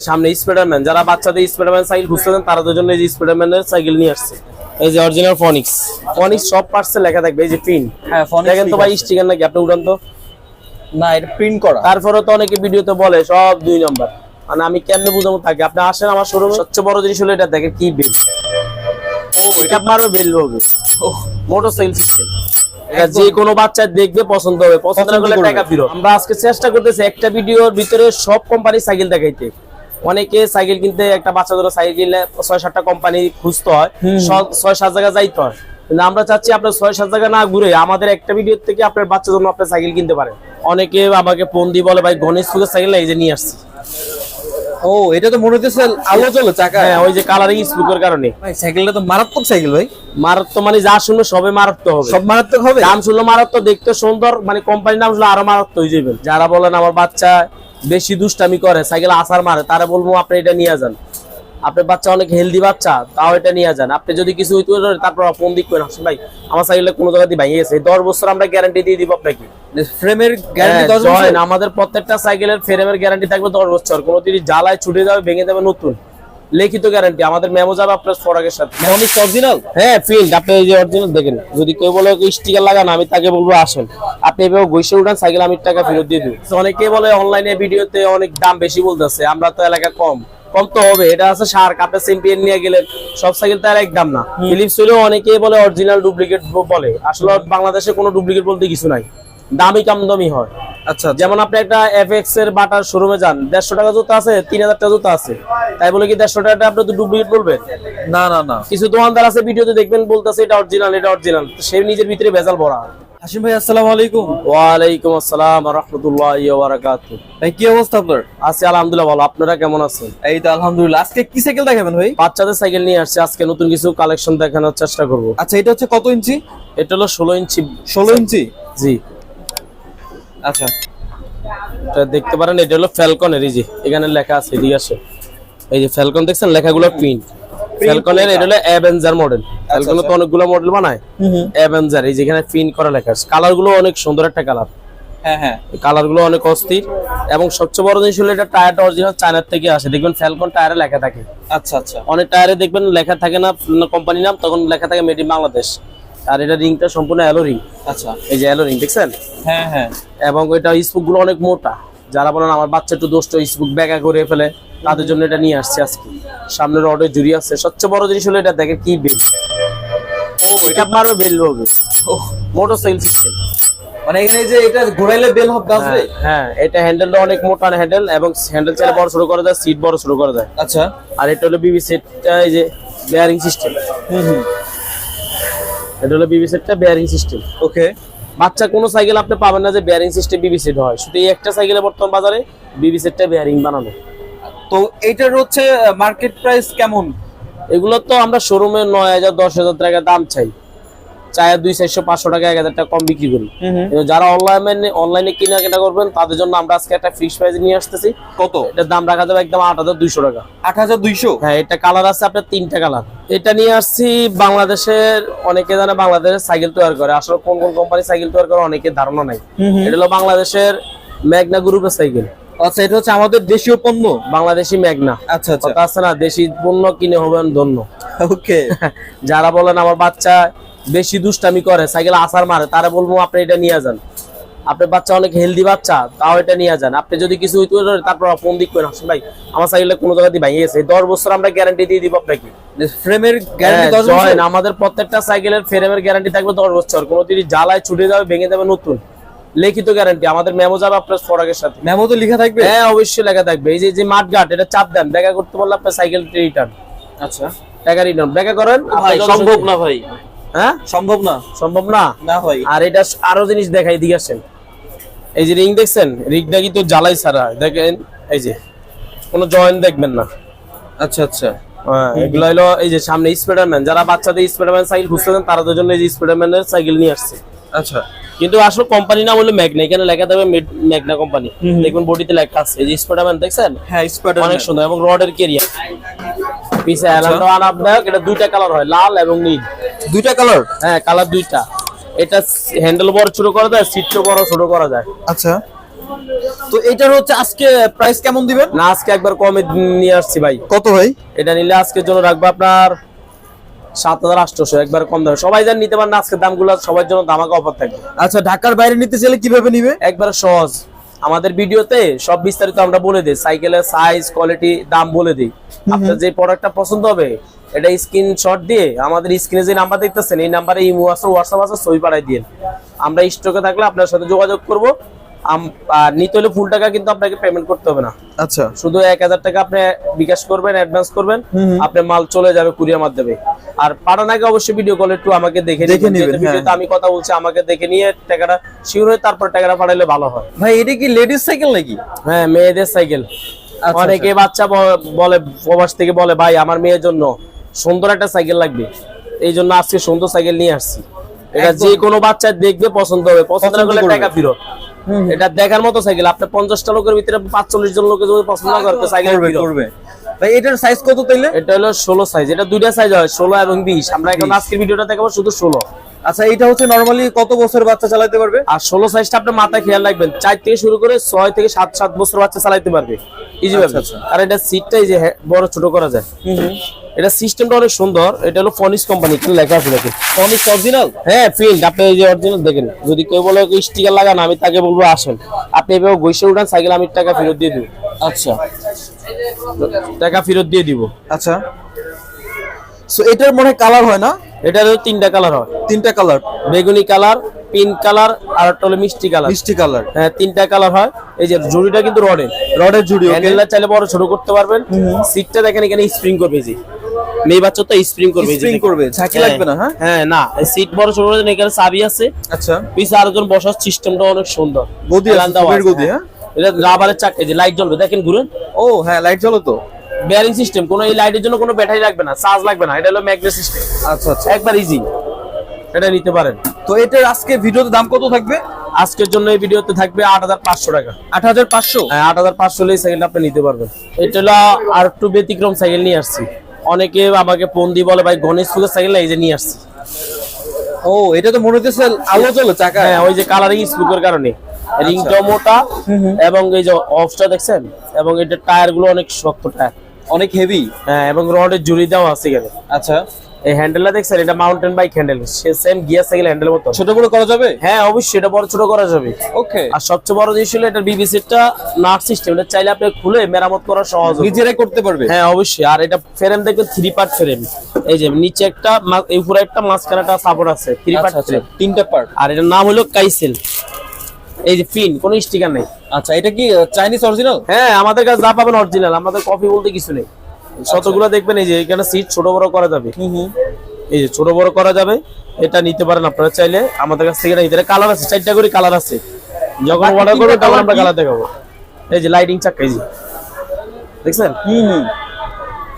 সামনে স্পাইডারম্যান, যারা বাচ্চাদের স্পাইডারম্যান সাইকেল খুঁজতেছেন তাদের জন্য এই যে স্পাইডারম্যানের সাইকেল নিয়ে আসছে। এই যে অরিজিনাল ফনিক্স সব পার্টসে লেখা থাকবে। এই যে প্রিন্ট, হ্যাঁ ফনিক্স দেখেন তো ভাই স্টিকার নাকি আপনি উড়ান তো। না, এটা প্রিন্ট করা। তারপরে তো অনেকে ভিডিওতে বলে সব 2 নাম্বার, মানে আমি কেমনে বুঝাবো থাকে। আপনি আসেন আমার শোরুমে, সবচেয়ে বড় জিনিস হলো এটা দেখেন কি বেল। ও এটা মারবে বেল হবে মোটরসাইকেল সিস্টেম। এটা যে কোনো বাচ্চা দেখবে পছন্দ হবে, পছন্দ না করলে টাকা ফেরত। আমরা আজকে চেষ্টা করতেছি একটা ভিডিওর ভিতরে সব কোম্পানির সাইকেল দেখাইতে। অনেকে সাইকেল কিনতে একটা বাচ্চা ধরো সাইকেল কিনলে 6-7টা কোম্পানি খুঁজতে হয়, 6-7 জায়গা যাইতে হয়। কিন্তু আমরা চাচ্ছি আপনার 6-7 জায়গা না ঘুরে আমাদের একটা ভিডিও থেকে আপনার বাচ্চার জন্য আপনার সাইকেল কিনতে পারেন। অনেকে আমাকে ফোন দিয়ে বলে ভাই গণেশ ফুকের সাইকেল এই যে নিয়ে আসছি। ও এটা তো মনে হচ্ছে আলো চলে চাকা। হ্যাঁ ওই যে কালারিং স্পুকের কারণে। ভাই সাইকেলটা তো মারাত্মক সাইকেল ভাই। মারাত্মক মানে যা শুনলো সবে মারাত্মক হবে, সব মারাত্মক হবে। দাম শুনলো মারাত্মক, দেখতে সুন্দর, মানে কোম্পানির নাম শুনলো আরো মারাত্মক হয়ে যাবেন। যারা বলেন আমার বাচ্চা বেশি দুষ্টামি করে সাইকেল আসার মারে, তারা বলবো আপনি এটা নিয়ে যান। আপনার বাচ্চা অনেক হেলদি বাচ্চা, তাও এটা নিয়ে যান। আপনি যদি কিছু হইতে তারপর ফোন দিবেন ভাই আমার সাইকেলে কোনো জায়গা দিয়ে ভাঙিয়ে গেছে, 10 বছর আমরা গ্যারান্টি দিয়ে দিব আপনাকে। ফ্রেমের গ্যারান্টি 10 বছর। আমাদের প্রত্যেকটা সাইকেলের ফ্রেমের গ্যারান্টি থাকবে 10 বছর। কোনো যদি জ্বালায় ছুটে যাবে ভেঙে যাবে নতুন, লিখিত গ্যারান্টি। আমাদের মেমো যাবে আপনার ফরাকের সাথে। ফনিক্স অরিজিনাল। হ্যাঁ প্রিন্ট, আপনি এই যে অরিজিনাল দেখেন। যদি কেউ বলে স্টিকার লাগান, আমি তাকে বলবো আসেন আপনি এভাবে ঘষে উঠান সাইকেল, আমি টাকা ফেরত দিয়ে দিব। অনেকে বলে অনলাইনে ভিডিওতে অনেক দাম বেশি বলতেছে, আমরা তো এলাকা কম তো হবে। এটা আছে শার্ক, আপনি চ্যাম্পিয়ন নিয়ে গেলেন, সব সাইকেল তো আর এক দাম না। ফিলিপস হলেও অনেকেই বলে অরিজিনাল ডুপ্লিকেট বলে, আসলে বাংলাদেশে কোনো ডুপ্লিকেট বলতে কিছু নাই, দামি কম দামি হয়। আচ্ছা যেমন আপনি একটা এফএক্স এর বাটার শোরুমে যান, 150 টাকা জুতা আছে, 3000 টাকা জুতা আছে, তাই বলে কি 150 টাকাটা আপনি তো ডুপ্লিকেট বলবেন? না না না, কিছু দোকানদার আছে ভিডিওতে দেখবেন বলতেছে এটা অরিজিনাল, এটা অরিজিনাল, সে নিজের ভিতরে ভেজাল ভরা। হাসিম ভাই আসসালামু আলাইকুম। ওয়ালাইকুম আসসালাম ওয়া রাহমাতুল্লাহি ওয়া বারাকাতুহু। ভাই কি অবস্থা আপনার? আছি আলহামদুলিল্লাহ ভালো, আপনারা কেমন আছেন? এই তো আলহামদুলিল্লাহ। আজকে কি সাইকেল দেখাবেন ভাই? বাচ্চাদের সাইকেল নিয়ে আসছে, আজকে নতুন কিছু কালেকশন দেখানোর চেষ্টা করব। আচ্ছা এটা হচ্ছে কত ইঞ্চি? এটা হলো 16 ইঞ্চি। 16 ইঞ্চি, জি। আচ্ছা এটা দেখতে পারেন, এটা হলো ফ্যালকনের। এই যে এখানে লেখা আছে, এদিকে আসে, এই যে ফ্যালকন দেখছেন লেখাগুলো প্রিন্ট। ফ্যালকনের এটা হলো অ্যাভেঞ্জার মডেল। ফ্যালকনের তো অনেকগুলো মডেল বানায়, অ্যাভেঞ্জার এই যেখানে প্রিন্ট করা লেখা আছে। কালার গুলো অনেক সুন্দর একটা কালার। হ্যাঁ হ্যাঁ, কালার গুলো অনেক অস্থির। এবং সবচেয়ে বড় জিনিস হলো এটা টায়ারটা অরিজিনাল চায়নার থেকে আসে। দেখবেন ফ্যালকন টায়ারে লেখা থাকে। আচ্ছা আচ্ছা, অনেক টায়ারে দেখবেন লেখা থাকে না কোম্পানি নাম, তখন লেখা থাকে মেড ইন বাংলাদেশ। আর এটা রিংটা সম্পূর্ণ অ্যালো রিং। আচ্ছা এই যে অ্যালো রিং দেখছেন। হ্যাঁ হ্যাঁ, এবং এটা স্পুক গুলো অনেক মোটা। যারা বলেন আমার বাচ্চা একটু দোষ্ট স্পুক ব্যাগা করে ফেলে, তাদের জন্য এটা নিয়ে আসছে আজকে। সামনে রডে জুড়ি আছে। সবচেয়ে বড় জিনিস হলো এটা দেখেন কি বেল। ও এটা মারবে বেল হবে মোটরসাইকেল সিস্টেম। মানে এখানে যে এটা ঘোরাইলে বেল হবে গাছবে। হ্যাঁ এটা হ্যান্ডেলটা অনেক মোটা হ্যান্ডেল, এবং হ্যান্ডেল চাইলে বড় ছোট করা যায়, সিট বড় ছোট করা যায়। আচ্ছা, আর এটা হলো বিবি সেটটা, এই যে বেয়ারিং সিস্টেম। এটা হলো বিবি সেটটা বেয়ারিং সিস্টেম। ওকে, বাচ্চা কোনো সাইকেল আপনি পাবেন না যে বেয়ারিং সিস্টেম বিবি সেট হয়, শুধু এই একটা সাইকেলে বর্তমান বাজারে বিবি সেটটা বেয়ারিং বানানো। তো এইটার হচ্ছে মার্কেট প্রাইস কেমন? এগুলো তো আমরা শোরুমে 9000 10,000 টাকা দাম চাই, 200-400-500 টাকা 1000 টাকা কম বিক্রি করি। কিন্তু যারা অনলাইনে কেনাকাটা করবেন তাদের জন্য আমরা আজকে একটা ফিক্স প্রাইস নিয়ে আসতেছি। কত? এটার দাম রাখা যাবে একদম 8200 টাকা। 8200? হ্যাঁ, এটা কালার আছে আপনার 3টা কালার। এটা নিয়ে আসছি বাংলাদেশের, অনেকে জানে বাংলাদেশের সাইকেল তৈরি করে, আসলে কোন কোন কোম্পানি সাইকেল তৈরি করে অনেকে ধারণা নাই। এটা হলো বাংলাদেশের ম্যাগনা গ্রুপের সাইকেল। আচ্ছা এটা হচ্ছে আমাদের দেশীয় পণ্য, বাংলাদেশি ম্যাগনা। আচ্ছা আচ্ছা, কথা আছে না, দেশি পণ্য কিনে হবেন ধন্য। ওকে। যারা বলেন আমার বাচ্চা বেশি দুষ্টামি করে সাইকেল আসার মারে, তারা বলবো আপনি এটা নিয়ে যান। আপনার বাচ্চা অনেক হেলদি বাচ্চা, তাও এটা নিয়ে যান। আপনি যদি কিছু হইতে তারপর ফোন দিবেন ভাই আমার সাইকেলে কোনো জায়গা দিয়ে ভাঙিয়ে গেছে, 10 বছর আমরা গ্যারান্টি দিয়ে দিব আপনাকে। ফ্রেমের গ্যারান্টি 10 বছর। আমাদের প্রত্যেকটা সাইকেলের ফ্রেমের গ্যারান্টি থাকবে 10 বছর। কোনো যদি জ্বালায় ছুটে যাবে ভেঙে যাবে নতুন, লিখিত গ্যারান্টি। আমাদের মেমো যাবে আপনার ফরাকের সাথে। মেমো তো লেখা থাকবে? হ্যাঁ অবশ্যই লেখা থাকবে। এই যে মাঠ গার্ড, এটা চাপ দেন, দেখা করতে বললে আপনার সাইকেল রিটার্ন। আচ্ছা, টাকা রিটার্ন দেখা করেন। ভাই সম্ভব না ভাই। হ্যাঁ সম্ভব না, সম্ভব না না ভাই। আর এটা আরো জিনিস দেখাই, দিকে আসেন। এই যে রিং দেখছেন, রিংটা কিন্তু জ্বালাই ছাড়া, দেখেন এই যে কোনো জয়েন্ট দেখবেন না। আচ্ছা আচ্ছা, এগুলো হলো এই যে সামনে স্পাইডারম্যান, যারা বাচ্চাদের স্পাইডারম্যান সাইকেল খুঁজতেছেন তাদের জন্য এই যে স্পাইডারম্যানের সাইকেল নিয়ে আসছে। আচ্ছা, কিন্তু আসলে কোম্পানি নাম হলো ম্যাগনা, এখানে লেখা থাকবে ম্যাগনা কোম্পানি। দেখুন বডিতে লেখা আছে, এই যে স্পাইডারম্যান দেখছেন। হ্যাঁ স্পাইডারম্যান অনেক সুন্দর, এবং রডের কেরিয়ার পিছে অ্যালান্ডো আনাবডাক। এটা 2টা কালার হয়, লাল এবং নীল। 2টা কালার? হ্যাঁ কালার 2টা। এটা হ্যান্ডেল বড় ছোট করা যায়, সিটও বড় ছোট করা যায়। আচ্ছা, তো এটার হচ্ছে আজকে প্রাইস কেমন দিবেন? না আজকে একবার কমে নিয়ে আসছি ভাই। কত ভাই? এটা নিলে আজকের জন্য রাখবো আপনার 7,800, একবার কম দামে। সবাই যান নিতে পারেন না, আজকে দামগুলো সবার জন্য ধামাকা অফার থাকবে। আচ্ছা, ঢাকার বাইরে নিতে চাইলে কিভাবে নিবে? একবার সহজ, আমাদের ভিডিওতে সব বিস্তারিত আমরা বলে দিই, সাইকেলের সাইজ, কোয়ালিটি, দাম বলে দিই। আপনার যে প্রোডাক্টটা পছন্দ হবে এটা স্ক্রিনশট দিয়ে আমাদের স্ক্রিনে যে নাম্বার দেখতেছেন এই নাম্বারে ইমো আছে, হোয়াটসঅ্যাপ আছে, ছবি পাঠাই দিন। আমরা স্টকে থাকলে আপনার সাথে যোগাযোগ করব। আর নিতে হলে ফুল টাকা কিন্তু আপনাকে পেমেন্ট করতে হবে না। আচ্ছা, শুধু 1,000 টাকা আপনি বিকাশ করবেন, অ্যাডভান্স করবেন, আপনার মাল চলে যাবে কুরিয়ার মাধ্যমে। আর পাঠানোর আগে অবশ্যই ভিডিও কলে একটু আমাকে দেখে নেবেন। ভিডিওতে আমি কথা বলছি, আমাকে দেখে নিয়ে টাকাটা শিওর হয়ে তারপর টাকাটা পাঠাইলে ভালো হয়। ভাই এটা কি লেডিস সাইকেল নাকি? হ্যাঁ, মেয়েদের সাইকেল। অনেকে বাচ্চা বলে, প্রবাস থেকে বলে ভাই আমার মেয়ের জন্য সুন্দর একটা সাইকেল লাগবে, এই জন্য আজকে সুন্দর সাইকেল নিয়ে আসছি। এটা যে কোনো বাচ্চা দেখবে পছন্দ হবে, পছন্দ না করলে টাকা ফেরত। এটা দেখার মতো সাইকেল। আপনি 50টা লোকের ভিতরে 45 জন লোকে যদি পছন্দ করে সাইকেল করবে। ভাই এটার সাইজ কত তাইলে? এটা হলো 16 সাইজ। এটা দুইটা সাইজ হয়, 16 এবং 20। আমরা এখন আজকের ভিডিওটা দেখাবো শুধু 16। আচ্ছা, এটা হচ্ছে নরমালি কত বছর বাচ্চা চালাতে পারবে? আর 16 সাইজটা আপনি মাথায় খেয়াল রাখবেন, 4 থেকে শুরু করে 6 থেকে 7 বছর বাচ্চা চালাতে পারবে ইজি ভাবে। আর এটা সিটটা এই যে বড় ছোট করা যায়। এটা সিস্টেমটা অনেক সুন্দর। এটা হলো ফনিক্স কোম্পানি, কি লেখা আছে দেখেন, ফনিক্স অরিজিনাল। হ্যাঁ ফিল্ড, আপনি এই যে অরিজিনাল দেখেন। যদি কেউ বলে স্টিকার লাগান, আমি তাকে বলবো আসেন, আপনি এভাবে ঘষে উঠান সাইকেল, আমি টাকা ফেরত দিয়ে দিব। আচ্ছা, টাকা ফেরত দিয়ে দিব। আচ্ছা, সো এটার মনে কালার হয় না? এটার 3টা কালার হয়। 3টা কালার, বেগুনি কালার, পিঙ্ক কালার, আর একটা হলো মিষ্টি কালার। মিষ্টি কালার, হ্যাঁ 3টা কালার হয়। এই যে জুড়িটা কিন্তু রডের জুড়ি, হ্যান্ডেলটা চাইলে বড় ছোট করতে পারবেন। সিটটা দেখেন এখানে স্প্রিং করবে, যে মেয়ে বাচ্চা তো স্প্রিং করবে, স্প্রিং করবে, ঝাঁকি লাগবে না। হ্যাঁ হ্যাঁ, না সিট বড় ছোট করে এখানে চাবি আছে। আচ্ছা, পিছে আরেকজন বসার সিস্টেমটা অনেক সুন্দর, গদি আছে, সুপার গদি। হ্যাঁ, এটা রাবারের চাকা, যে লাইট জ্বলবে দেখেন ঘুরেন। ও হ্যাঁ, লাইট জ্বলে তো। বেয়ারিং সিস্টেম, কোনো এই লাইটের জন্য কোনো ব্যাটারি লাগবে না, চার্জ লাগবে না। এটা হলো ম্যাগনেট সিস্টেম। আচ্ছা আচ্ছা, একবার ইজি, এটা নিতে পারেন। তো এটার আজকে ভিডিওতে দাম কত থাকবে? আজকের জন্য এই ভিডিওতে থাকবে 8,500 টাকা। 8,500? হ্যাঁ 8,500 হলে সাইকেলটা আপনি নিতে পারবেন। এটা হলো আর একটু ব্যতিক্রম সাইকেল নিয়ে আসছি। অনেকে আমাকে ফোন দিয়ে বলে ভাই গণেশ ফুলের সাইকেল এই যে নিয়ে আসছি। ও এটা তো মনে হচ্ছে আলো জ্বলে চাকা। হ্যাঁ, ওই যে কালারিং স্পিকার কারণে রিংটা মোটা, এবং এই যে অফটা দেখছেন, এবং এটা টায়ার গুলো অনেক শক্ত টায়ার, অনেক হেভি। হ্যাঁ, এবং রডের জুড়ি দেওয়া আছে এখানে। আচ্ছা, এই হ্যান্ডেলটা দেখছেন, এটা mountain bike handle, same gear cycle handle মতো। ছোট বড় করা যাবে? হ্যাঁ অবশ্যই, এটা বড় ছোট করা যাবে। ওকে। আর সবচেয়ে বড় জিনিস হলো এটা বিবিসিটা নাট সিস্টেম, এটা চাইলে আপনি খুলে মেরামত করা সহজ, নিজেরাই করতে পারবে। হ্যাঁ অবশ্যই। আর এটা ফ্রেম দেখবেন 3 পার্ট ফ্রেম, এই যে নিচে একটা, এই উপরে একটা, মাঝখানে একটা সাপোর্ট আছে, 3 পার্ট ফ্রেম, 3টা পার্ট। আর এটার নাম হলো কাইসেল। এই যে পিন, কোনো স্টিকার নেই। আচ্ছা, এটা কি চাইনিজ অরিজিনাল? হ্যাঁ, আমাদের কাছে যা পাবেন অরিজিনাল, আমাদের কপি বলতে কিছু নেই। শতগুলো দেখবেন, এই যে এখানে সিট ছোট বড় করা যাবে, এই যে ছোট বড় করা যাবে। এটা নিতে পারেন আপনারা চাইলে আমাদের কাছ থেকে। নিতে কালার আছে, 4টা করে কালার আছে। যখন অর্ডার করবেন তখন আমরা কালার দেখাবো। এই যে লাইটিং চাকা, এই যে দেখছেন,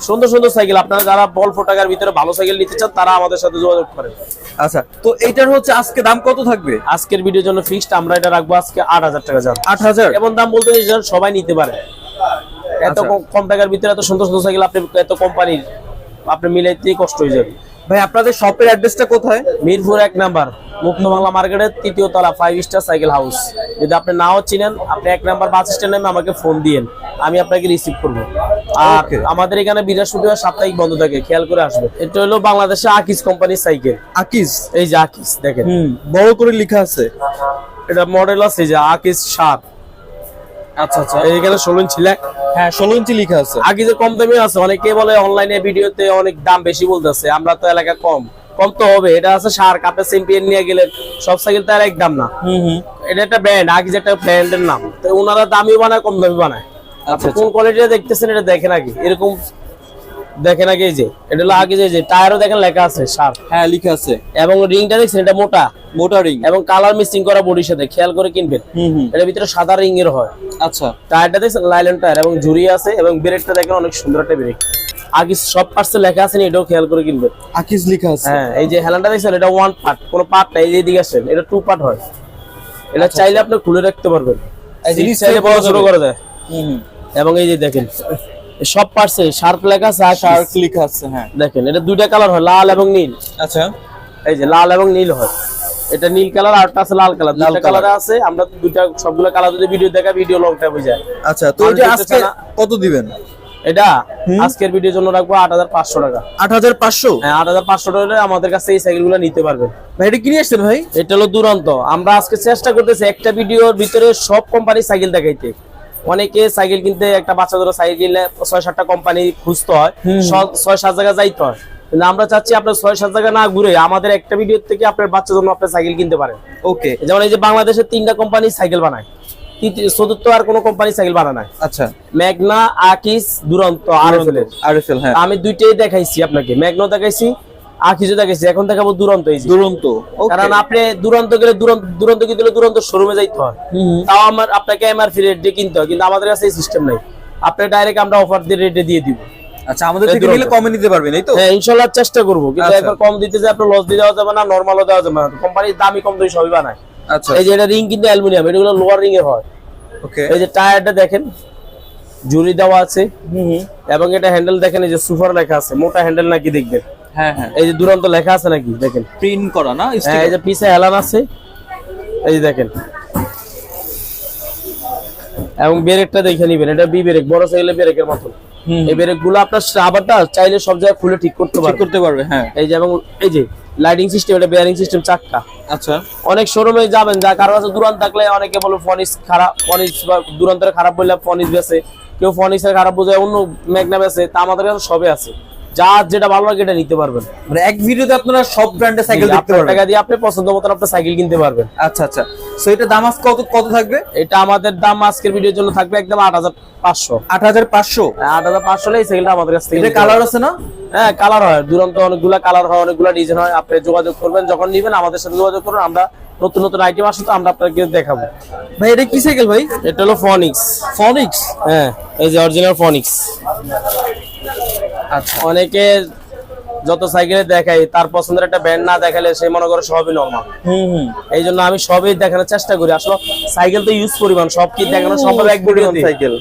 সুন্দর সুন্দর সাইকেল। আপনারা যারা অল্প টাকার ভিতরে ভালো সাইকেল নিতে চান তারা আমাদের সাথে যোগাযোগ করেন। আচ্ছা, তো এইটার হচ্ছে আজকে দাম কত থাকবে? আজকের ভিডিওর জন্য ফিক্সড আমরা এটা রাখবো আজকে 8,000 টাকা। 8,000? এমন দাম বলতে সবাই নিতে পারে। এত কম টাকার ভিতরে এত সুন্দর সুন্দর সাইকেল আপনি এত কোম্পানির আপনি মিলাইতে কষ্ট হয়ে যাবে। ভাই আপনাদের শপের অ্যাড্রেসটা কোথায়? মিরপুর 1 নাম্বার, মুক্ত বাংলা মার্কেটের 3য় তলা, 5 স্টার সাইকেল হাউস। যদি আপনি নাও চিনেন, আপনি 1 নাম্বার বাস স্ট্যান্ডে নেমে আমাকে ফোন দিয়েন, আমি আপনাকে রিসিভ করবো। আর আমাদের এখানে বৃহস্পতিবার সাপ্তাহিক বন্ধ থাকে, খেয়াল করে আসবে। এটা হলো বাংলাদেশে আকিস কোম্পানির সাইকেল। আকিস? এই যে আকিস দেখেন, বড় করে লেখা আছে। এটা মডেল আছে যে আকিস 7। আচ্ছা আচ্ছা, এইখানে 16 ইঞ্চি হ্যাঁ 16 ইঞ্চি লেখা আছে। আকিসের কম দামে আছে। অনেকে বলে অনলাইনে ভিডিওতে অনেক দাম বেশি বলতেছে, আমরা তো এলাকা কম তো হবে। এটা আছে শার্ক, আপনি চ্যাম্পিয়ন নিয়ে গেলেন, সব সাইকেল তো আর এক দাম না। এটা একটা ব্র্যান্ড, আকিস একটা ব্র্যান্ডের নাম। তো ওনারা দামি বানায়, কম দামি বানায়। আপনি কোন কোয়ালিটিটা দেখতেছেন এটা দেখেন আগে, এরকম দেখেন আগে। এই যে এটা হলো আগে, যে টায়ারও দেখেন লেখা আছে শার্ক, হ্যাঁ লেখা আছে। এবং রিংটা দেখছেন, এটা মোটা রিং, এবং কালার মিক্সিং করা বডির সাথে, খেয়াল করে কিনবেন। এর ভিতরে সাদা রিং এর হয়। আচ্ছা, টায়ারটা দেখছেন লাইলন টায়ার, এবং ঝুরি আছে, এবং ব্রেকটা দেখেন অনেক সুন্দর একটা ব্রেক। আগে সব পার্টসে লেখা আছে, এটাও খেয়াল করে কিনবেন, আকিস লেখা আছে। হ্যাঁ, এই যে হেলানটা দেখছেন, এটা 1 পার্ট, কোনো পার্ট নাই। এই দিকে আসেন, এটা 2 পার্ট হয়। এটা চাইলে আপনি খুলে রাখতে পারবেন, জিনিস চাইলে বড় ছোট করা যায়। এবং এই যে দেখেন সব পার্টসে শার্ক লেখা আছে, শার্ক লেখা আছে। হ্যাঁ দেখেন, এটা 2টা কালার হয়, লাল এবং নীল। আচ্ছা, এই যে লাল এবং নীল হয়। এটা নীল কালার আর একটা আছে লাল কালার, লাল দুটো colour। কালার আছে। আমরা দুইটা সবগুলো কালার যদি ভিডিও দেখা ভিডিও লং টাইম হয়ে যায়। আচ্ছা, তো এটা আজকে কত দিবেন? এটা আজকের ভিডিওর জন্য রাখবো 8500 টাকা। 8500? হ্যাঁ 8500 টাকা হলে আমাদের কাছে এই সাইকেলগুলো নিতে পারবেন। ভাই এটা কিনে আসছেন ভাই? এটা হলো দুরন্ত। আমরা আজকে চেষ্টা করতেছি একটা ভিডিওর ভিতরে সব কোম্পানির সাইকেল দেখাইতে। অনেকে সাইকেল কিনতে একটা বাচ্চা ধরো সাইকেল কিনলে 6-7টা কোম্পানি খুঁজতে হয়, 6-7 জায়গা যাইতে হয়। কিন্তু আমরা চাচ্ছি আপনার 6-7 জায়গা না ঘুরে আমাদের একটা ভিডিও থেকে আপনার বাচ্চার জন্য আপনার সাইকেল কিনতে পারেন। ওকে। যেমন এই যে বাংলাদেশে 3টা কোম্পানি সাইকেল বানায়, চতুর্থ আর কোনো কোম্পানি সাইকেল বানায় না। আচ্ছা, ম্যাগনা, আকিস, দুরন্ত, আরএফএল। আরএফএল, হ্যাঁ। আমি দুইটাই দেখাইছি আপনাকে, ম্যাগনা দেখাইছি, আকিসও দেখাইছি, এখন দেখাবো দুরন্ত। এই যে দুরন্ত, কারণ আপনি দুরন্ত গেলে দুরন্ত কি দিলে দুরন্ত শোরুমে যাইতে হয়, তাও আমার আপনাকে এমআরপি রেট দিয়ে কিনতে হয়। কিন্তু আমাদের কাছে এই সিস্টেম নাই, আপনি ডাইরেক্ট আমরা অফার দিয়ে রেটে দিয়ে দিব। আচ্ছা, আমাদের থেকে নিলে কমে নিতে পারবেন এই তো? হ্যাঁ ইনশাআল্লাহ চেষ্টা করব, কিন্তু আচ্ছা। একবার কম দিতে যায় আপনার লস দিয়ে দেওয়া যাবে না, নরমালও দেওয়া যাবে না। কোম্পানির দামই কম দিয়ে সবই বানায়। আচ্ছা, এই যে এটা রিং কিন্তু অ্যালুমিনিয়াম, এগুলো লোয়ার রিং এর হয়। ওকে। এই যে টায়ারটা দেখেন জুরি দেওয়া আছে, এবং এটা হ্যান্ডেল দেখেন এই যে সুপার লেখা আছে, মোটা হ্যান্ডেল নাকি দেখবেন। হ্যাঁ হ্যাঁ, এই যে দুরন্ত লেখা আছে নাকি দেখেন, প্রিন্ট করা না? হ্যাঁ এই যে পিছে হেলান আছে, এই যে দেখেন। এবং ব্রেকটা দেখে নিবেন, এটা বি ব্রেক, বড় সাইকেলের ব্রেকের মতো। এই ব্রেক গুলো আপনার রাবারটা চাইলে সব জায়গায় খুলে ঠিক করতে পারবে। হ্যাঁ। এই যে এবং এই যে লাইটিং সিস্টেম, এটা বেয়ারিং সিস্টেম চাক্কা। আচ্ছা, অনেক শোরুমে যাবেন, যা কারো কাছে দুরান্ত থাকলে অনেকে বলে ফনিস খারাপ, ফনিস বা দুরান্তের খারাপ বললে ফনিস বেছে, কেউ ফনিসের খারাপ বোঝায় অন্য ম্যাগনা বেছে। তা আমাদের কাছে সবই আছে, যার যেটা ভালো লাগে এটা নিতে পারবেন। মানে এক ভিডিওতে আপনারা সব ব্র্যান্ডের সাইকেল দেখতে আপনার পারবেন। টাকা দিয়ে আপনি পছন্দ মতন আপনার সাইকেল কিনতে পারবেন। আচ্ছা আচ্ছা, সো এটা দাম আজকে কত কত থাকবে? এটা আমাদের দাম আজকের ভিডিওর জন্য থাকবে একদম 8500। 8500? 8500 এই সাইকেলটা আমাদের কাছ থেকে এটা কালার আছে না? হ্যাঁ কালার হয়, দুরন্ত অনেকগুলা কালার হয়, অনেকগুলা ডিজাইন হয়। আপনি যোগাযোগ করবেন, যখন নিবেন আমাদের সাথে যোগাযোগ করুন, আমরা নতুন নতুন আইটেম আসলে আমরা আপনাকে দেখাবো। ভাই এটা কি সাইকেল ভাই? এটা হলো ফনিক্স। ফনিক্স? হ্যাঁ এই যে অরিজিনাল ফনিক্স। আচ্ছা, অনেকে যত সাইকেলে দেখাই তার পছন্দের একটা ব্র্যান্ড না দেখালে সে মনে করে সবই নরমাল। এই জন্য আমি সবই দেখানোর চেষ্টা করি। আসলে সাইকেল তো ইউজ পরিমাণ, সব কি দেখানো সম্ভব এক ভিডিও সাইকেল?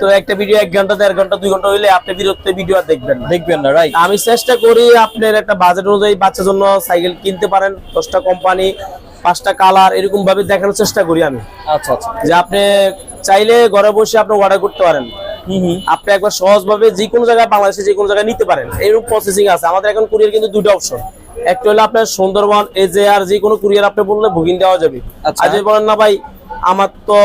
তো একটা ভিডিও 1 ঘন্টা 1.5 ঘন্টা 2 ঘন্টা হইলে আপনি বিরক্ত ভিডিও আর দেখবেন না, রাইট। আমি চেষ্টা করি আপনার একটা বাজেট অনুযায়ী বাচ্চার জন্য সাইকেল কিনতে পারেন, 10টা কোম্পানি 5টা কালার এরকম ভাবে দেখানোর চেষ্টা করি আমি। আচ্ছা আচ্ছা, যে আপনি চাইলে ঘরে বসে আপনি অর্ডার করতে পারেন, আপনি একবার সহজভাবে যে কোনো জায়গায় বাংলাদেশে যে কোনো জায়গায় নিতে পারেন। এইরকম প্রসেসিং আছে আমাদের। এখন কুরিয়ার কিন্তু দুটো অপশন, একটা হলো আপনার সুন্দরবন এজেআর যে কোনো কুরিয়ার আপনি বললে বুকিং দেওয়া যাবে। আচ্ছা। আর যদি বলেন না ভাই আমার তো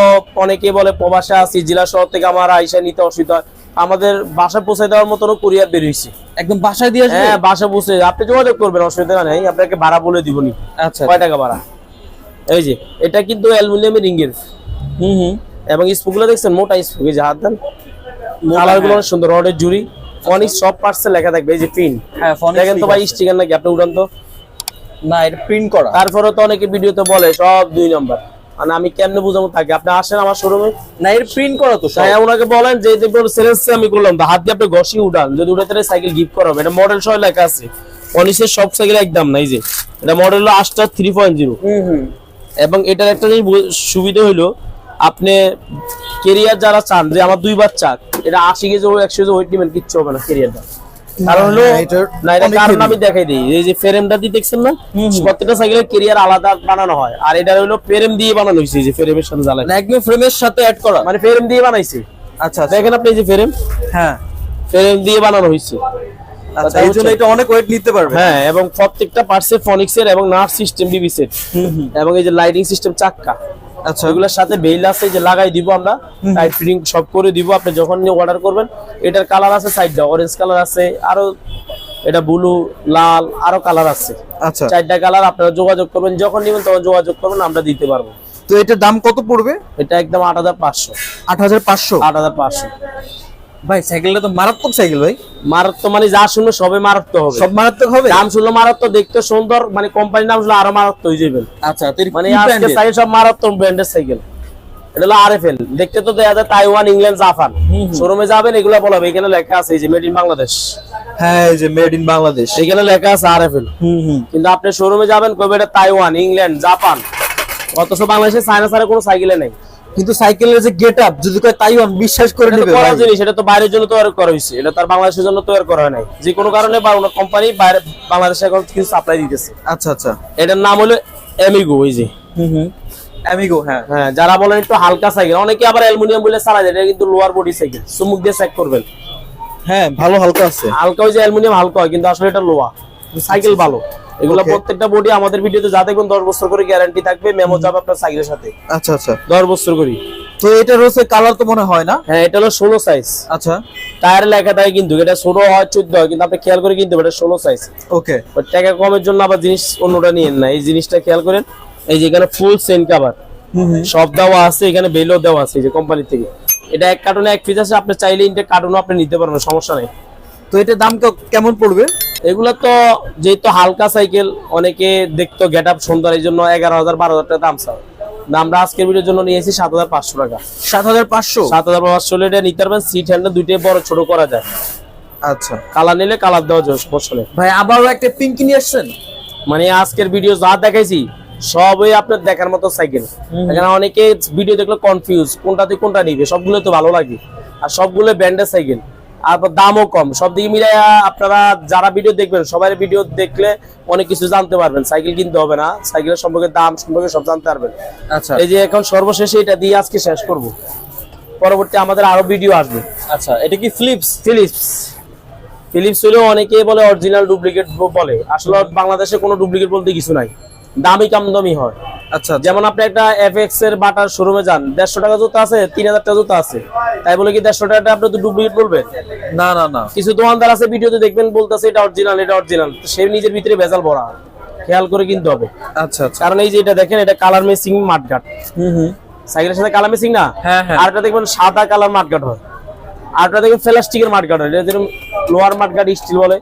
অনেকে বলে প্রবাসে আছি, জেলা শহর থেকে আমার আইসা নিতে অসুবিধা হয়, আমাদের বাসায় পৌঁছে দেওয়ার মতন কুরিয়ার বের হয়েছে, একদম বাসায় দিয়ে আসবে? হ্যাঁ বাসায় পৌঁছে আপনি যোগাযোগ করবেন, অসুবিধা নেই। আপনাকে ভাড়া বলে দিবনি। আচ্ছা, কয় টাকা ভাড়া। এই যে এটা কিন্তু অ্যালুমিনিয়ামের রিং এর, এবং স্পুকগুলো দেখছেন মোটা স্পুক, এই যে হাত দেন, কালার গুলো অনেক সুন্দর, রডের জুড়ি। ফনিক্স সব পার্টসে লেখা থাকবে, এই যে প্রিন্ট। হ্যাঁ, ফনিক্স দেখেন তো ভাই স্টিকার নাকি আপনি উড়ান তো। না, এটা প্রিন্ট করা। তারপরে তো অনেকে ভিডিওতে বলে সব 2 নম্বর, মানে আমি কেমনে বুঝাবো থাকে। আপনি আসেন আমার শোরুমে, না এটা প্রিন্ট করা তো সব। তাই ওনাকে বলেন যে সেলস আমি করলাম, হাত দিয়ে আপনি ঘষি উঠান, যদি উঠাতে সাইকেল গিফট করা হবে। এটা মডেল সহ লেখা আছে, ফনিক্সের সব সাইকেল একদম না। এই যে এটা মডেল হলো আস্টার 3.0। এবং এটার একটা সুবিধা হইলো আপনি কেরিয়ার যারা চান যে আমার 2 বাচ্চা, এটা 80 কেজি 100 কেজি ওয়েট নেবেন, কিচ্ছু হবে না কেরিয়ারটা। কারণ হলো না, এটা কারণ আমি দেখাই দিই। এই যে ফ্রেমটা দিয়ে দেখছেন না, প্রত্যেকটা সাইকেলের কেরিয়ার আলাদা বানানো হয়, আর এটা হলো ফ্রেম দিয়ে বানানো হয়েছে। এই যে ফ্রেমের সাথে জ্বালায়, একদম ফ্রেমের সাথে অ্যাড করা, মানে ফ্রেম দিয়ে বানাইছে। আচ্ছা, দেখেন আপনি এই যে ফ্রেম, হ্যাঁ ফ্রেম দিয়ে বানানো হয়েছে। আচ্ছা, এই জন্য এটা অনেক ওয়েট নিতে পারবে। হ্যাঁ, এবং প্রত্যেকটা পার্টসে ফনিক্সের এবং নার্ভ সিস্টেম বিবি সেট, এবং এই যে লাইটিং সিস্টেম চাক্কা। আচ্ছা, এগুলোর সাথে বেল আছে যে লাগাই দিব আমরা, টাইট ফিটিং সব করে দিব। আপনি যখন নিয়ে অর্ডার করবেন, এটার কালার আছে 4টা, অরেঞ্জ কালার আছে, আরো এটা ব্লু, লাল, আরো কালার আছে। আচ্ছা, 4টা কালার। আপনারা যোগাযোগ করবেন, যখন নেবেন তখন যোগাযোগ করবেন, আমরা দিতে পারবো। তো এটার দাম কত পড়বে? এটা একদম 8500। 8500? 8500 ভাই সাইকেলটা তো মারাত্মক সাইকেল ভাই। মারাত্মক মানে যা শুনলো সবে মারাত্মক হবে, সব মারাত্মক হবে। দাম শুনলো মারাত্মক, দেখতে সুন্দর, মানে কোম্পানির নাম শুনলো আরো মারাত্মক হয়ে যাবেন। আচ্ছা, তো মানে আজকে সাইকেল সব মারাত্মক ব্র্যান্ডের সাইকেল। এটা হলো আরএফএল, দেখতে তো দেখা যায় তাইওয়ান, ইংল্যান্ড, জাপান। শোরুমে যাবেন এগুলা বলবে, এখানে লেখা আছে এই যে মেড ইন বাংলাদেশ। হ্যাঁ, এই যে মেড ইন বাংলাদেশ, এখানে লেখা আছে আরএফএল। কিন্তু আপনি শোরুমে যাবেন কবে এটা তাইওয়ান, ইংল্যান্ড, জাপান, অথচ বাংলাদেশে চায়না ছাড়া কোনো সাইকেলে নেই। কিন্তু সাইকেলের যে গেটআপ যদি কয় তাইওয়ান, বিশ্বাস করে এটা তো নেবে করা ভাই। জিনিস, এটা তো বাইরের জন্য তৈরি করা হয়েছে, এটা তার বাংলাদেশের জন্য তৈরি করা হয় নাই। যে কোনো কারণে বা কোম্পানি বাইরে বাংলাদেশে এখন কিছু সাপ্লাই দিতেছে। আচ্ছা আচ্ছা, এটার নাম হলো অ্যামিগো এই যে অ্যামিগো, হ্যাঁ হ্যাঁ, যারা বলেন একটু হালকা সাইকেল, অনেকে আবার অ্যালুমিনিয়াম বলে চালায়, এটা কিন্তু লোয়ার বডি সাইকেল, চুমুক দিয়ে চেক করবেন। হ্যাঁ, ভালো হালকা আছে। হালকা ওই যে অ্যালুমিনিয়াম হালকা হয়, কিন্তু আসলে এটা লোয়া সাইকেল ভালো। এগুলা Okay. প্রত্যেকটা বডি আমাদের ভিডিওতে যা দেখবেন 10 বছর করে গ্যারান্টি থাকবে, মেমো যাবে আপনার সাইকেলের সাথে আচ্ছা আচ্ছা। 10 বছর করে। তো এটা রয়েছে কালার তো মনে হয় না? হ্যাঁ, এটা হলো 16 সাইজ। আচ্ছা, টায়ারে লেখা থাকে কিন্তু এটা 16 হয় 14 হয়, কিন্তু আপনি খেয়াল করে কিনতে হবে, এটা 16 সাইজ। ওকে। টাকা কমের জন্য আবার জিনিস অন্যটা নিয়েন না, এই জিনিসটা খেয়াল করেন। এই যে এখানে ফুল সেন কভার সব দেওয়া আছে, এখানে বেলও দেওয়া আছে এই যে কোম্পানি থেকে। এটা এক কার্টুনে এক পিস আছে, আপনি চাইলে ইনটেক কার্টুনও আপনি নিতে পারবেন, সমস্যা নেই। তো এটার দাম কেমন পড়বে? এগুলা তো যেহেতু হালকা সাইকেল, অনেকে দেখতো গেট আপ সুন্দর, এই জন্য 11,000 12,000 টাকা দাম চায়। আমরা আজকের ভিডিওর জন্য নিয়েছি 7,500 টাকা। 7,500? 7,500 এটা নিতে পারবেন। সিট হ্যান্ডেল দুইটাই বড় ছোট করা যায়। আচ্ছা, কালার নিলে কালার দেওয়া যায়, সমস্যা নেই। ভাই আবারও একটা পিঙ্ক নিয়ে আসছেন? মানে আজকের ভিডিও যা দেখাইছি সবই আপনার দেখার মতো সাইকেল। এখানে অনেকে ভিডিও দেখলে কনফিউজ, কোনটা থেকে কোনটা নিবে, সবগুলো তো ভালো লাগে আর সবগুলো ব্র্যান্ডের সাইকেল, আর দামও কম। সব দিকে মিলাই আপনারা যারা ভিডিও দেখবেন সবাই ভিডিও দেখলে অনেক কিছু জানতে পারবেন। সাইকেল কিনতে হবে না, সাইকেলের সম্পর্কে দাম সম্পর্কে সব জানতে পারবেন। আচ্ছা, এই যে এখন সর্বশেষে এটা দিয়ে আজকে শেষ করব, পরবর্তী আমাদের আরো ভিডিও আসবে। আচ্ছা, এটা কি ফিলিপস? ফিলিপস হলো অনেকে বলে অরিজিনাল ডুপ্লিকেট বলে, আসলে বাংলাদেশে কোনো ডুপ্লিকেট বলতে কিছু নাই, দামি কম দামি হয়। আচ্ছা, যেমন আপনি একটা এফএক্স এর বাটার শোরুমে যান, 150 টাকা জুতা আছে, 3,000 টাকা জুতা আছে, তাই বলে কি 150 টাকাটা আপনি তো ডুপ্লিকেট বলবেন? না না না। কিছু দোকানদার আছে ভিডিওতে দেখবেন বলতেছে এটা অরিজিনাল, এটা অরিজিনাল, সে নিজের ভিতরে ভেজাল ভরা, খেয়াল করে কিনতে হবে। আচ্ছা আচ্ছা। কারণ এই যে এটা দেখেন, এটা কালার মেসিং মাঠঘাট, সাইকেলের সাথে কালার মেসিং না। হ্যাঁ হ্যাঁ। আর এটা দেখবেন সাদা কালার মাঠঘাট হয়, আর এটা দেখবেন প্লাস্টিকের মাঠঘাট হয়, এটা যেরকম লোয়ার মাঠঘাট স্টিল বলে,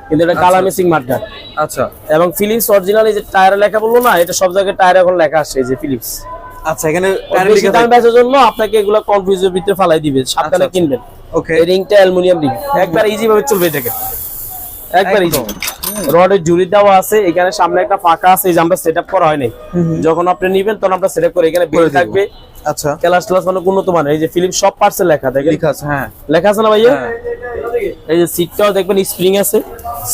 কিন্তু এটা কালার মেসিং মাঠঘাট। আচ্ছা, এবং ফিলিপস অরিজিনাল, এই যে টায়ারে লেখা বললো না, এটা সব জায়গায় টায়ারে এখন লেখা আসছে, এই যে ফিলিপস। আচ্ছা, এখানে বেশি দাম বেচার জন্য আপনাকে এগুলা কনফিউজের ভিতরে ফালাই দিবে, সাবধানে আচ্ছা। কিনবেন। ওকে। এই রিংটা অ্যালুমিনিয়াম রিং, একবার ইজি ভাবে চলবে, দেখেন একবার ইজি। রডের জুড়ি দেওয়া আছে, এখানে সামনে একটা ফাঁকা আছে, এই যে আমরা সেটআপ করা হয়নি, যখন আপনি নিবেন তখন আমরা সেটআপ করে এখানে বেল থাকবে। আচ্ছা, ক্লাস মানে উন্নত মানের। এই যে ফিলিপস সব পার্টসে লেখা দেখেন, লেখা আছে। হ্যাঁ, লেখা আছে না ভাইয়া? হ্যাঁ। এই যে সিটটাও দেখবেন স্প্রিং আছে,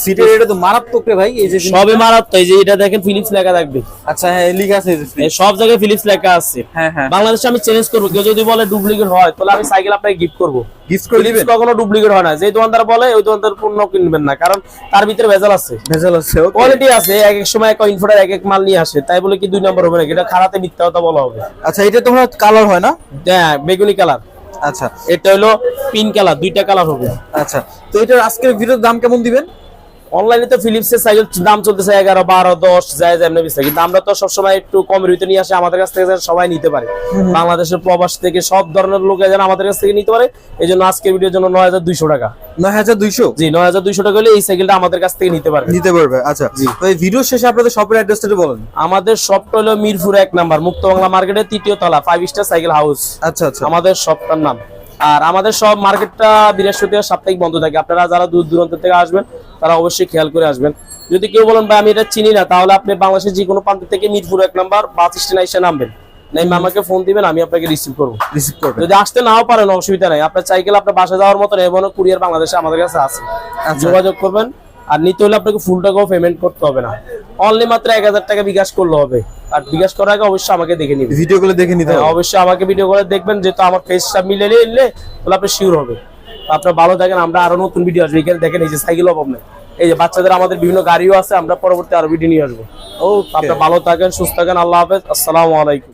সিটের এটা তো মারাত্মক রে ভাই, এই যে সবে মারাত্মক। এই যে এটা দেখেন ফিলিপস লেখা থাকবে। আচ্ছা, হ্যাঁ লেখা আছে, এই সব জায়গায় ফিলিপস লেখা আছে। হ্যাঁ হ্যাঁ। বাংলাদেশে আমি চ্যালেঞ্জ করবো, কেউ যদি বলে ডুপ্লিকেট হয় তাহলে আমি সাইকেল আপনাকে গিফট করবো। গিফট করে ফিলিপস দিবেন? কখনো ডুপ্লিকেট হয় না, যে দোকানদার বলে ওই দোকানদার পণ্য কিনবেন না, কারণ তার ভিতরে ভেজাল আছে, ভেজাল আছে। ওকে। কোয়ালিটি আছে। এক এক সময় এক ইনফোটার এক এক মাল নিয়ে আসে, তাই বলে কি 2 নম্বর হবে না, এটা খারাপে মিথ্যা কথা বলা হবে। আচ্ছা, এটা তোমরা কালার হয় না? হ্যাঁ, বেগুনি কালার। আচ্ছা, এটা হলো পিঙ্ক কালার, দুইটা কালার হবে। আচ্ছা। তো এটার আজকের ভিডিওর দাম কেমন দিবেন? অনলাইনে তো ফিলিপসের সাইকেল দাম চলতেছে 11, 12, 10 যায় যায় এমনি বেশি, কিন্তু আমরা তো সবসময় একটু কমের ভিতরে নিয়ে আসি, আমাদের কাছ থেকে যেন সবাই নিতে পারে। বাংলাদেশের প্রবাস থেকে সব ধরনের লোক যেন আমাদের কাছ থেকে নিতে পারে, এই জন্য আজকের ভিডিওর জন্য 9,200 টাকা। 9,200? জি, 9,200 টাকা হলে এই সাইকেলটা আমাদের কাছ থেকে নিতে পারবে। নিতে পারবে। আচ্ছা, তো এই ভিডিও শেষে আপনাদের শপের অ্যাড্রেসটা বলেন। আমাদের শপটা হলো মিরপুর 1 নাম্বার, মুক্ত বাংলা মার্কেটের 3য় তলা, 5 স্টার সাইকেল হাউস। আচ্ছা আচ্ছা। আমাদের শপটার নাম। আর আমাদের সব মার্কেটটা বৃহস্পতিবার সাপ্তাহিক বন্ধ থাকে, আপনারা যারা দূর দূরান্ত থেকে আসবেন তারা অবশ্যই খেয়াল করে আসবেন। যদি কেউ বলেন ভাই আমি এটা চিনি না, তাহলে আপনি বাংলাদেশের যে কোনো প্রান্ত থেকে মিরপুর 1 নাম্বার বাস স্ট্যান্ডে এসে নামবেন, আমাকে ফোন দিবেন, আমি আপনাকে রিসিভ করবো। রিসিভ করবেন। যদি আসতে নাও পারেন অসুবিধা নাই, আপনার সাইকেল আপনার বাসা যাওয়ার মতো এবং কুরিয়ার বাংলাদেশে আমাদের কাছে আছে, যোগাযোগ করবেন। আর নিতে হলে আপনাকে ফুল টাকাও পেমেন্ট করতে হবে না, অনলি মাত্র 1,000 টাকা বিকাশ করলে হবে। আর বিকাশ করার আগে অবশ্যই আমাকে দেখে নিবেন, ভিডিওগুলো দেখে নিতে হবে। অবশ্যই আমাকে ভিডিও করে দেখবেন, যেহেতু আমার ফেসটা মিলে নিলে তাহলে আপনি শিওর হবে। আপনারা ভালো থাকেন, আমরা আরো নতুন ভিডিও আসবে। এখানে দেখেন এই যে সাইকেল অভাব নেই, এই যে বাচ্চাদের আমাদের বিভিন্ন গাড়িও আছে, আমরা পরবর্তী আরো ভিডিও নিয়ে আসবো। আপনারা ভালো থাকেন, সুস্থ থাকেন, আল্লাহ হাফেজ, আসসালামু আলাইকুম।